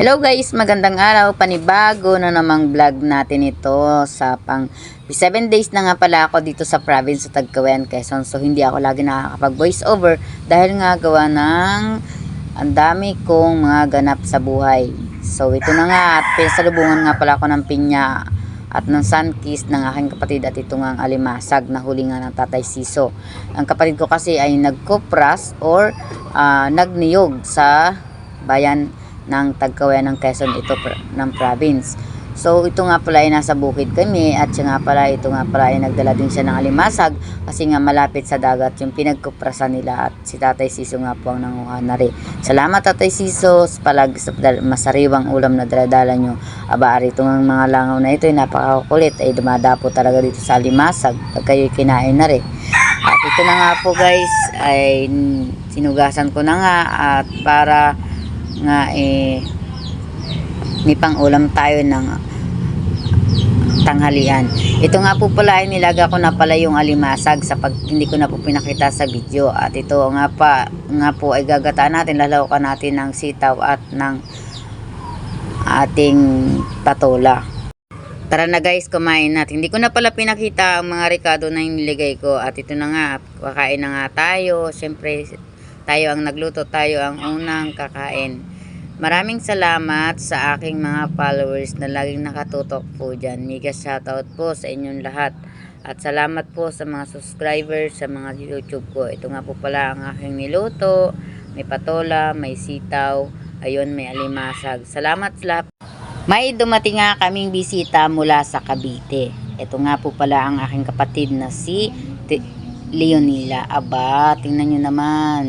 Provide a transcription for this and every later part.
Hello guys, magandang araw, panibago na namang vlog natin ito sa pang 7 days na nga pala ako dito sa province sa Tagkawayan, Quezon. So hindi ako lagi nakakapag voice over dahil nga gawa ng ang dami kong mga ganap sa buhay. So ito na nga at pinasalubungan nga pala ako ng pinya at ng sunkiss ng aking kapatid at ito nga ang alimasag na huli nga ng Tatay Siso. Ang kapatid ko kasi ay nagkupras or nagniyog sa bayan ng Tagkawayan ng Quezon, ito ng province. So ito nga pala ay nasa bukid kami at siya nga pala, ito nga pala ay nagdala din siya ng alimasag kasi nga malapit sa dagat yung pinagkuprasan nila at si Tatay Siso nga po ang nanguha na rin. Salamat Tatay Siso palag sa masariwang ulam na daladala nyo. Aba, arito ng mga langaw na ito ay napakakulit, ay dumadapo talaga dito sa alimasag pag kayo'y kinain na rin. At ito na nga po guys, ay sinugasan ko na nga at para nga may pang ulam tayo ng tanghalian. Ito nga po pala ay nilaga ko na pala yung alimasag sa pag hindi ko na po pinakita sa video. At ito nga po ay gagataan natin, lalawakan natin ng sitaw at ng ating patola. Tara na guys, kumain natin. Hindi ko na pala pinakita ang mga rekado na niligay ko. At ito na nga, kakain na nga tayo. Siyempre tayo ang nagluto, tayo ang unang kakain. Maraming salamat sa aking mga followers na laging nakatutok po dyan. Mega shoutout po sa inyong lahat. At salamat po sa mga subscribers sa mga YouTube ko. Ito nga po pala ang aking niluto. May patola, may sitaw, ayun, may alimasag. Salamat sa lahat. May dumating nga kaming bisita mula sa Cavite. Ito nga po pala ang aking kapatid na si Leonila. Aba, tingnan nyo naman.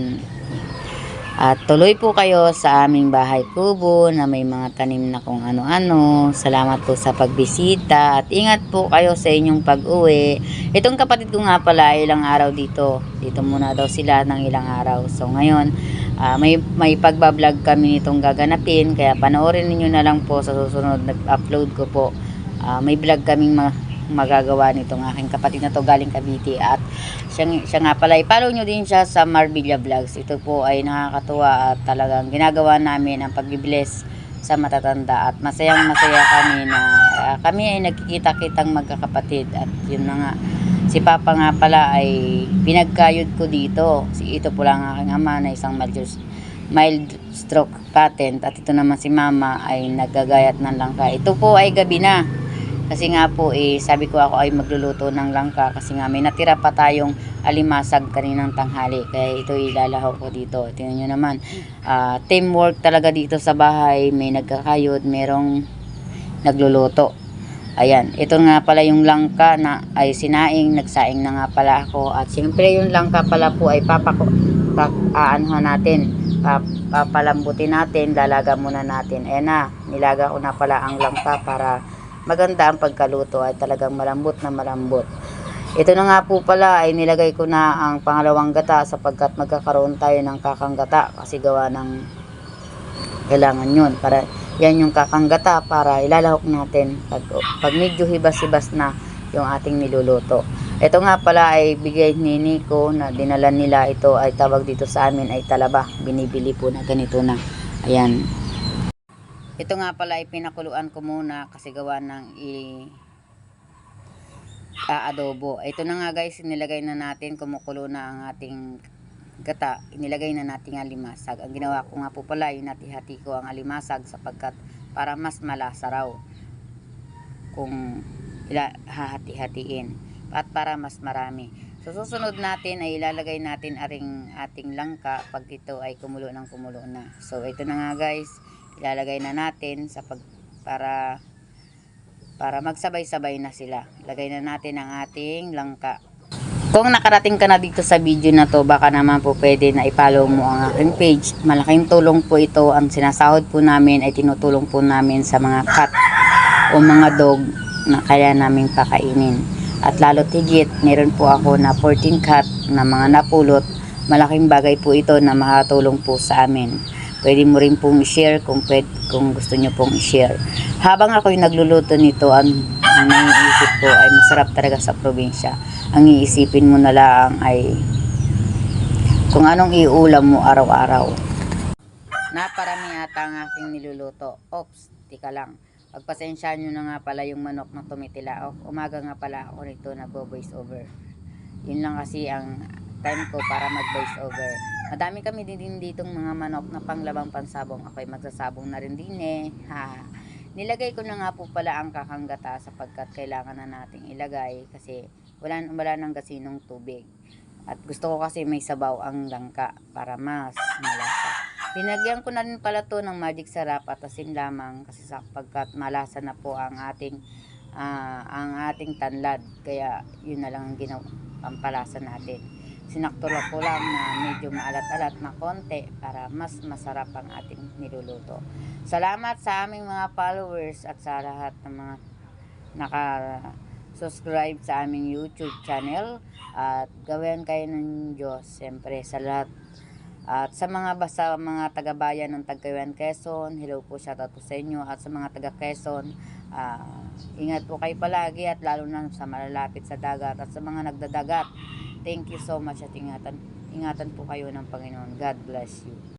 At tuloy po kayo sa aming bahay kubo na may mga tanim na kung ano-ano. Salamat po sa pagbisita at ingat po kayo sa inyong pag-uwi. Itong kapatid ko nga pala ilang araw dito. Dito muna daw sila ng ilang araw. So ngayon, may pagbablog kami nitong gaganapin. Kaya panoorin niyo na lang po sa susunod nag-upload ko po. May vlog kaming magagawa nitong aking kapatid na to galing Cavite at siya nga pala, i-follow nyo din siya sa Marbilla Vlogs. Ito po ay nakakatuwa at talagang ginagawa namin ang pag-bless sa matatanda at masayang masaya kami na kami ay nagkikita-kitang magkakapatid. At yun na nga, si Papa nga pala ay pinagkayod ko dito. Ito po lang ang aking ama na isang mild stroke patent at ito naman si Mama ay naggagayat ng langka. Ito po ay gabi na. Kasi nga po sabi ko ako ay magluluto ng langka kasi nga may natira pa tayong alimasag kaninang tanghali. Kaya ito ilalahaw ko dito. Tingnan nyo naman. Teamwork talaga dito sa bahay. May nagkakayod, merong nagluluto. Ayan. Ito nga pala yung langka na ay sinaing. Nagsaing na nga pala ako. At siyempre yung langka pala po ay aanuhan natin. Papalambutin natin. Lalaga muna natin. Ayan na. Nilaga ko na pala ang langka para maganda ang pagkaluto, ay talagang malambot na malambot. Ito na nga po pala ay nilagay ko na ang pangalawang gata sapagkat magkakaroon tayo ng kakang gata kasi gawa ng kailangan yun. Para yan yung kakang gata para ilalahok natin pag medyo hibas-hibas na yung ating niluluto. Ito nga pala ay bigay ni Nico na dinala nila. Ito ay tawag dito sa amin ay talaba. Binibili po na ganito na. Ayan. Ito nga pala ay pinakuluan ko muna kasi gawa ng adobo. Ito na nga guys, nilagay na natin, kumukulo na ang ating gata. Inilagay na natin ang alimasag. Ang ginawa ko nga po pala, inati-hati ko ang alimasag sapagkat para mas malasa raw kung hahati-hatiin at para mas marami. So susunod natin ay ilalagay natin ating langka pag ito ay kumulo na. So ito na nga guys, ilalagay na natin para magsabay-sabay na sila. Lagay na natin ang ating langka. Kung nakarating ka na dito sa video na to, baka naman po pwede na i-follow mo ang aking page. Malaking tulong po ito. Ang sinasahod po namin ay tinutulong po namin sa mga cat o mga dog na kaya naming pakainin. At lalo tigit, meron po ako na 14 cat na mga napulot. Malaking bagay po ito na makatulong po sa amin. Pwede mo rin pong i-share kung gusto nyo pong i-share. Habang ako'y nagluluto nito, ang naiisip ko ay masarap talaga sa probinsya. Ang iisipin mo na lang ay kung anong iulam mo araw-araw. Naparami ata ang aking niluluto. Oops, tika lang. Pagpasensyaan nyo na nga pala yung manok na tumitilaok. Umaga nga pala ako nito nagbo-voice over. Yun lang kasi ang time ko para mag-voice over. Madami kami din ditong mga manok na panglabang pansabong. Ako'y magsasabong na rin din eh. Ha. Nilagay ko na nga po pala ang kakanggata sapagkat kailangan na nating ilagay kasi wala nang gasinong tubig. At gusto ko kasi may sabaw ang langka para mas malasa. Binagyan ko na rin pala to ng magic sarap at asin lamang kasi sapagkat malasa na po ang ating tanlad. Kaya yun na lang ang pampalasa natin. Sinakto ko lang na medyo maalat-alat na konti para mas masarap ang ating niluluto. Salamat sa aming mga followers at sa lahat ng mga naka-subscribe sa aming YouTube channel. At gawin kayo ng Diyos, siyempre sa lahat. At sa mga taga-bayan ng Tagkayan, Quezon, hello po, shoutout po sa inyo. At sa mga taga-Quezon, ingat po kayo palagi at lalo na sa malalapit sa dagat at sa mga nagdadagat. Thank you so much at ingatan po kayo ng Panginoon. God bless you.